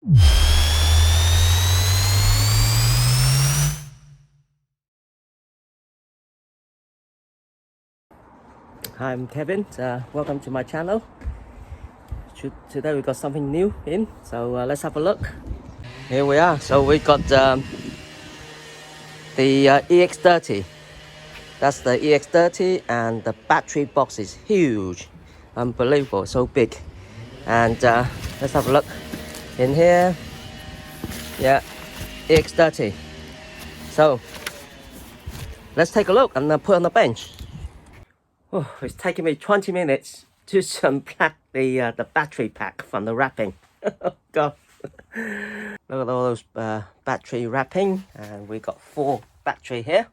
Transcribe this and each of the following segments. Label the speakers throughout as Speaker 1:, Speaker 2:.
Speaker 1: Hi, I'm Kevin. Welcome to my channel. Today we got something new in, so let's have a look. Here we are. So we got the EX30. That's the EX30, and the battery box is huge, unbelievable, so big. And let's have a look in here. Yeah, EX30. So let's take a look and put on the bench. Oh, it's taking me 20 minutes to unpack the battery pack from the wrapping. Oh God. Look at all those battery wrapping, and we got 4 battery here.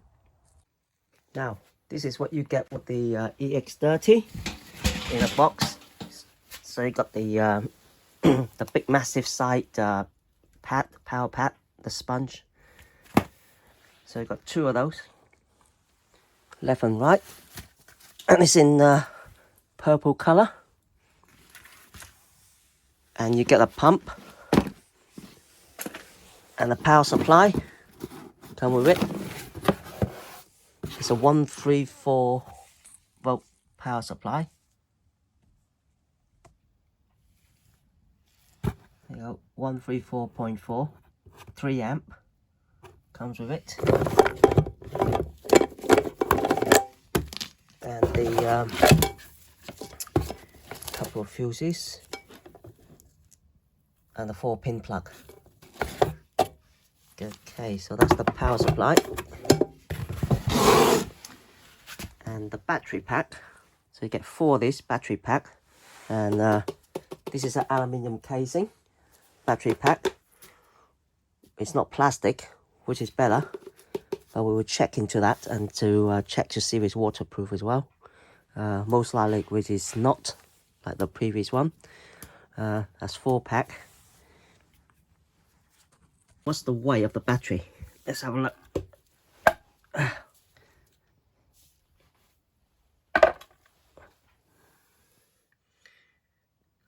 Speaker 1: Now, this is what you get with the EX30 in a box. So you got the the big massive side pad, power pad, the sponge. So you got 2 of those, left and right, and it's in purple color. And you get a pump and a power supply come with it. It's a 134 volt power supply. There you go, 134.4, 3 amp comes with it. And the couple of fuses and the 4-pin plug. Okay, so that's the power supply. And the battery pack. So you get 4 of this battery pack. And this is an aluminium casing battery pack. It's not plastic, which is better. But we will check into that and to check to see if it's waterproof as well. Most likely which is not, like the previous one. That's 4 pack. What's the weight of the battery? Let's have a look.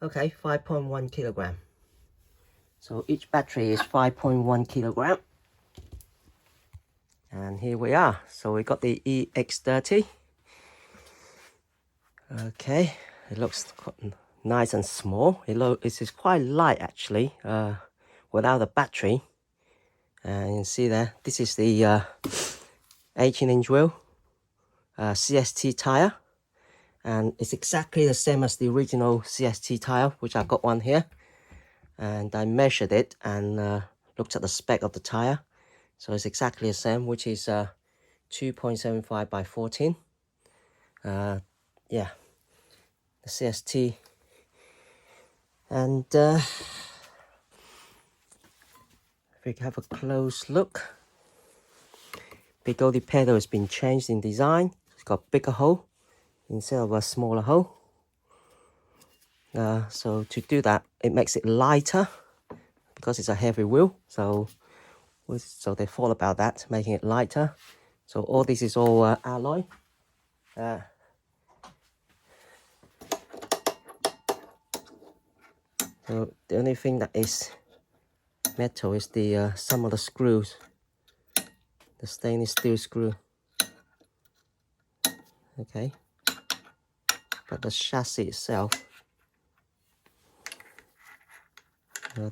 Speaker 1: Okay, 5.1 kilogram. So each battery is 5.1 kilogram. And here we are. So we got the EX30. Okay, it looks quite nice and small. It's quite light actually, without the battery. And you can see there, this is the 18-inch wheel, CST tire. And it's exactly the same as the original CST tire, which I got one here. And I measured it and looked at the spec of the tire. So it's exactly the same, which is 2.75 by 14. Yeah, the CST. And if we have a close look, Begode pedal has been changed in design. It's got a bigger hole instead of a smaller hole. So to do that, it makes it lighter because it's a heavy wheel. So they thought about that, making it lighter. So all this is all alloy. So the only thing that is metal is the some of the screws, the stainless steel screw. Okay, but the chassis itself,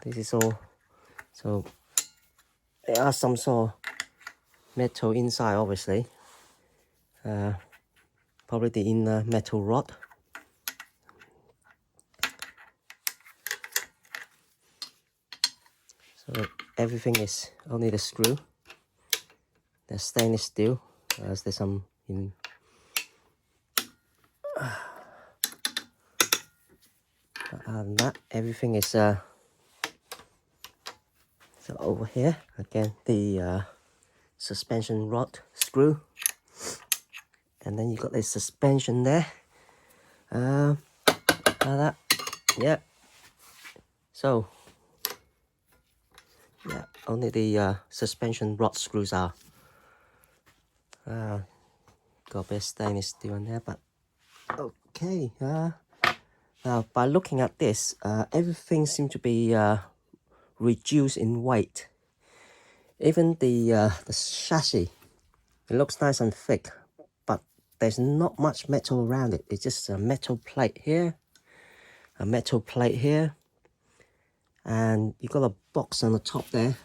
Speaker 1: this is all. So there are some sort of metal inside, obviously. Probably the inner metal rod. So everything is only the screw. The stainless steel. There's some in. But other than that, everything is. So over here again, the suspension rod screw, and then you got this suspension there. That, yeah. So yeah, only the suspension rod screws are. Got a bit of stainless steel in there, but okay. Now by looking at this, everything seems to be reduced in weight. Even the chassis, it looks nice and thick, but there's not much metal around it. It's just a metal plate here, a metal plate here, and you got a box on the top there,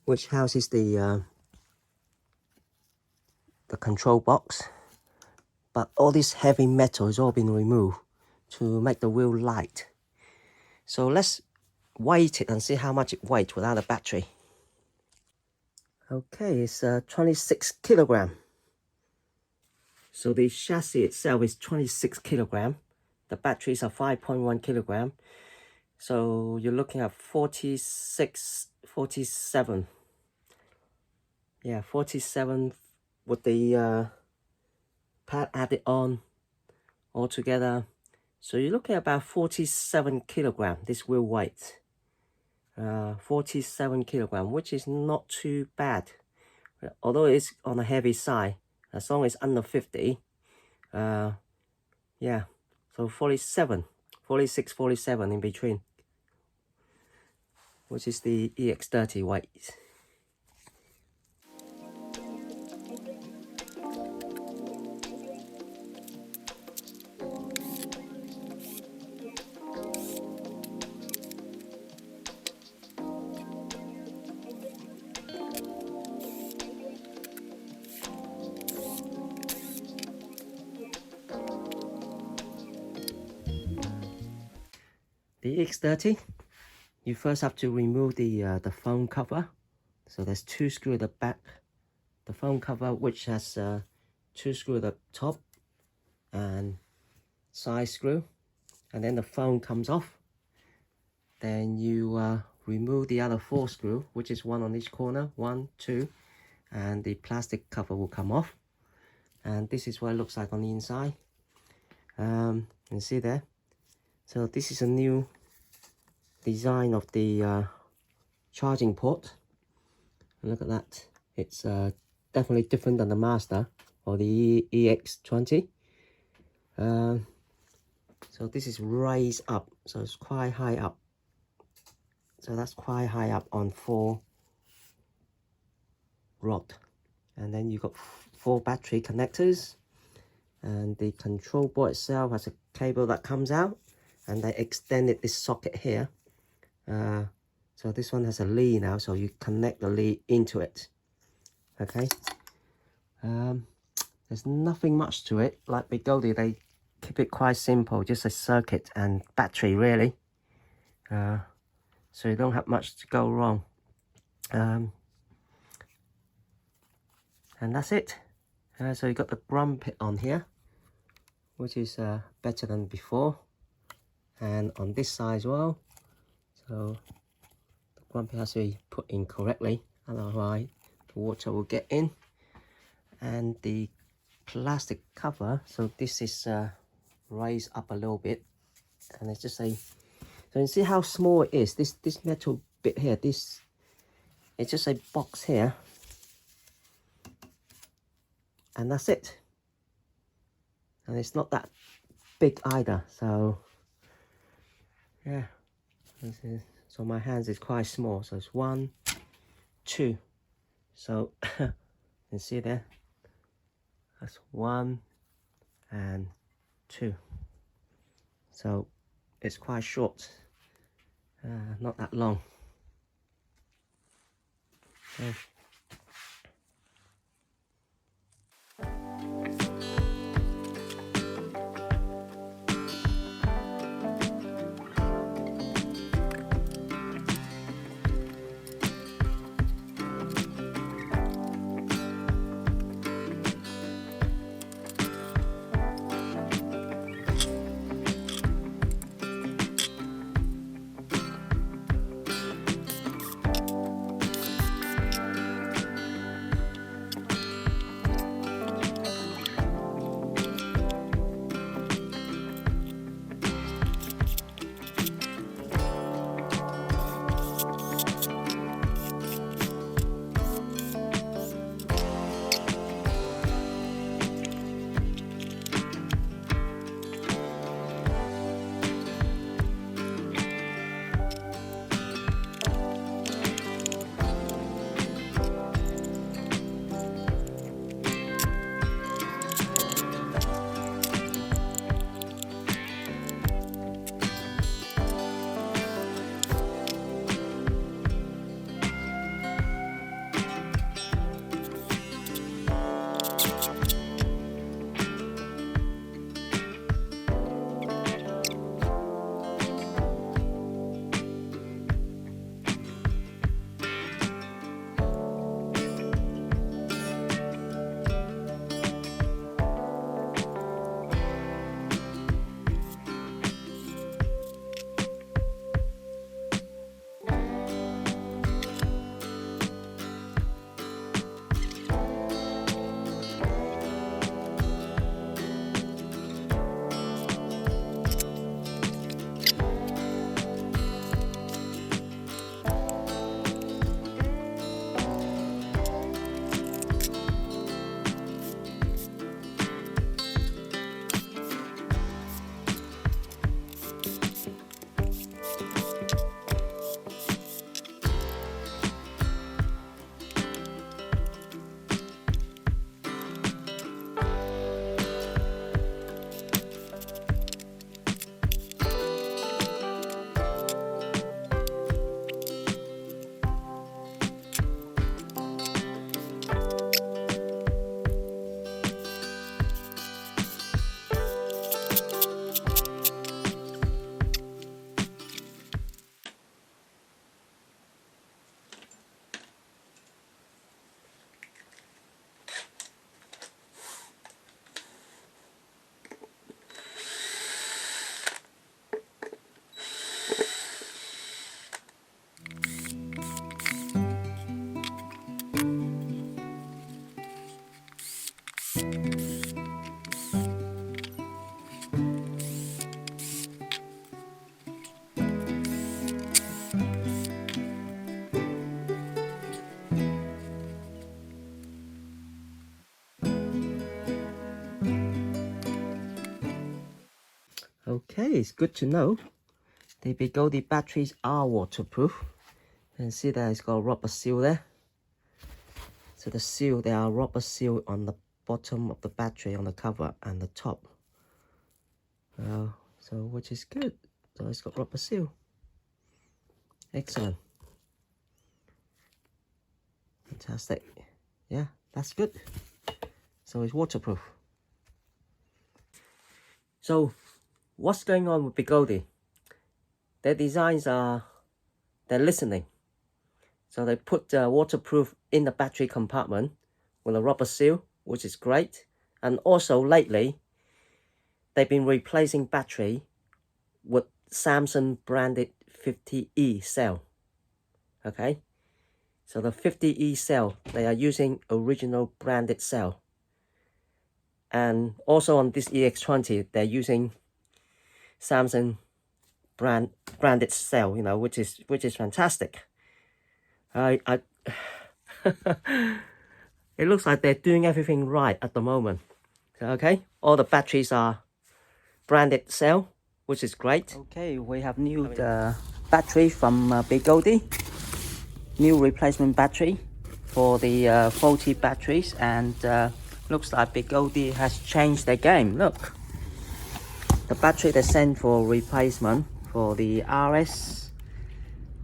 Speaker 1: which houses the control box. But all this heavy metal has all been removed to make the wheel light. So let's weight it and see how much it weighs without a battery. Okay, it's 26 kilogram. So the chassis itself is 26 kilogram. The batteries are 5.1 kilogram. So you're looking at 47. Yeah, 47 with the pad added on altogether. So you're looking at about 47 kilogram, this wheel weight. 47 kilogram, which is not too bad. Although it's on the heavy side, as long as it's under 50. Yeah, so 47, 46, 47 in between, which is the EX30 weight. The EX30, you first have to remove the phone cover. So there's 2 screws at the back. The phone cover, which has 2 screws at the top and side screw, and then the phone comes off. Then you remove the other 4 screws, which is 1 on each corner, 1, 2, and the plastic cover will come off. And this is what it looks like on the inside. You can see there. So this is a new design of the charging port. Look at that. It's definitely different than the Master or the EX20. So this is raised up, so it's quite high up. So that's quite high up on 4 rod. And then you've got 4 battery connectors. And the control board itself has a cable that comes out. And they extended this socket here. So this one has a lead now, so you connect the lead into it. Okay. There's nothing much to it. Like Begode, they keep it quite simple, just a circuit and battery really. So you don't have much to go wrong. And that's it. So you got the drum pit on here, which is better than before. And on this side as well. So the drum pit has to be put in correctly, otherwise the water will get in. And the plastic cover, so this is raised up a little bit, and it's just a, so you see how small it is. This metal bit here, it's just a box here, and that's it. And it's not that big either, so yeah. So my hands is quite small, so it's 1, 2. So you can see there, that's 1 and 2. So it's quite short, not that long. Okay. Okay, it's good to know. The Begode batteries are waterproof. You can see that it's got a rubber seal there. So the seal, there are rubber seal on the bottom of the battery, on the cover and the top. So which is good. So it's got rubber seal. Excellent. Fantastic. Yeah, that's good. So it's waterproof. So what's going on with Begode? Their designs are, they're listening. So they put waterproof in the battery compartment with a rubber seal, which is great. And also lately, they've been replacing battery with Samsung branded 50E cell. Okay, so the 50E cell, they are using original branded cell. And also on this EX30, they're using Samsung branded cell, you know, which is fantastic. It looks like they're doing everything right at the moment. So, okay, all the batteries are branded cell, which is great. Okay, we have new battery from Begode. New replacement battery for the faulty batteries, and looks like Begode has changed their game. Look, the battery they sent for replacement for the RS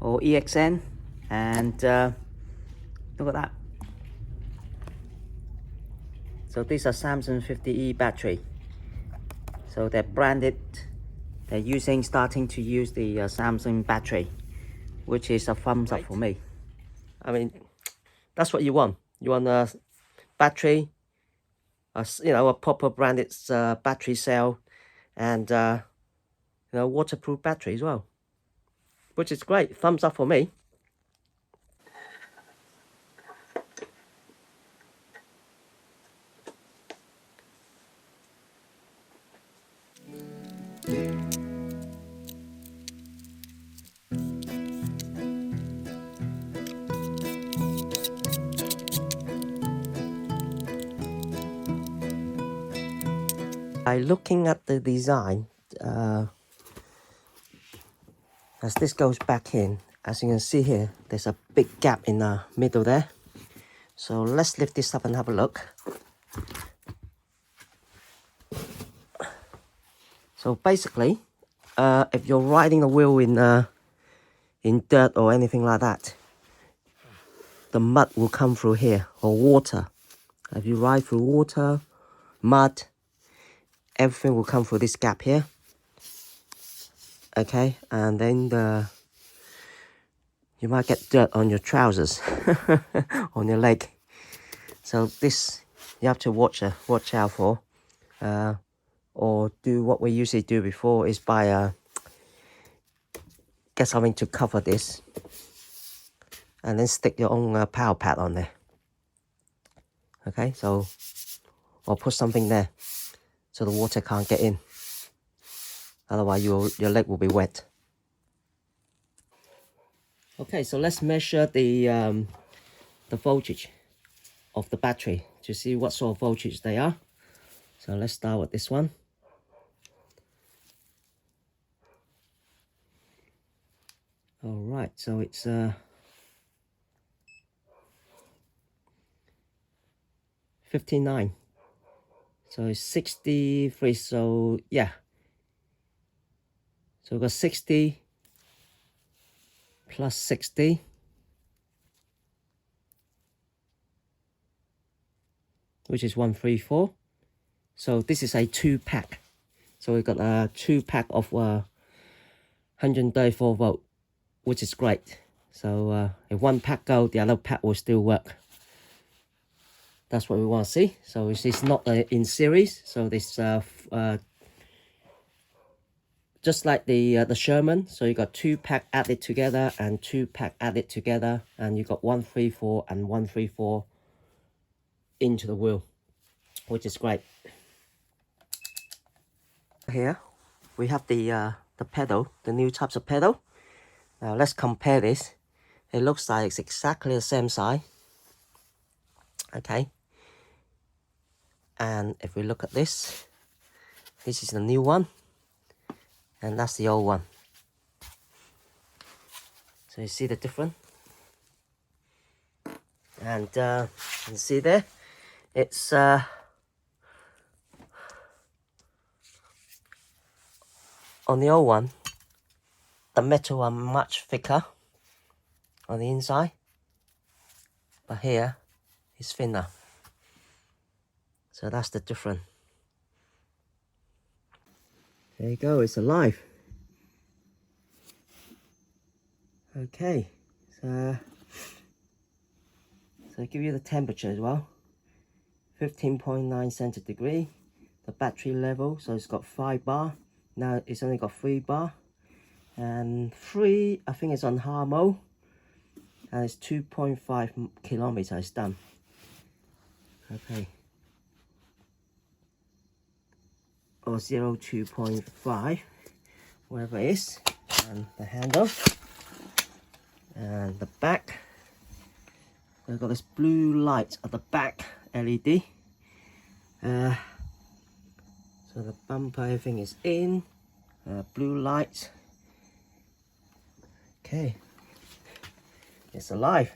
Speaker 1: or EXN, and look at that. So these are Samsung 50E battery. So they're branded. They're starting to use the Samsung battery, which is a thumbs up for me. I mean, that's what you want. You want a battery, you know, a proper branded battery cell, and you know, waterproof battery as well, which is great. Thumbs up for me. By looking at the design, as this goes back in, as you can see here, there's a big gap in the middle there. So let's lift this up and have a look. So basically, if you're riding the wheel in dirt or anything like that, the mud will come through here, or water. If you ride through water, mud, everything will come through this gap here. Okay, and then you might get dirt on your trousers, on your leg. So this you have to watch out for, or do what we usually do before is get something to cover this, and then stick your own power pad on there. Okay, so or put something there so the water can't get in. Otherwise, your leg will be wet. Okay, so let's measure the voltage of the battery to see what sort of voltage they are. So let's start with this one. All right, so it's 59. So it's 63. So yeah. So we've got 60 plus 60. Which is 134. So this is a 2-pack. So we've got a 2-pack of 134 volt, which is great. So if one pack goes, the other pack will still work. That's what we want to see. So it's not in series. So this just like the Sherman. So you got 2-pack added together and 2-pack added together, and you got 134 and 134 into the wheel, which is great. Here we have the pedal, the new types of pedal. Now let's compare this. It looks like it's exactly the same size. Okay, and if we look at this, this is the new one, and that's the old one. So you see the difference? And you can see there, it's on the old one, the metal are much thicker on the inside, but here it's thinner. So that's the difference. There you go, it's alive. Okay, so I give you the temperature as well. 15.9 centigrade. The battery level, so it's got 5 bar. Now it's only got 3 bar. And 3, I think it's on hard mode. And it's 2.5 kilometers it's done. Okay. Or 2.5, whatever it is. And the handle. And the back. We've got this blue light at the back, LED. So the bumper, everything is in. Blue light. Okay, it's alive.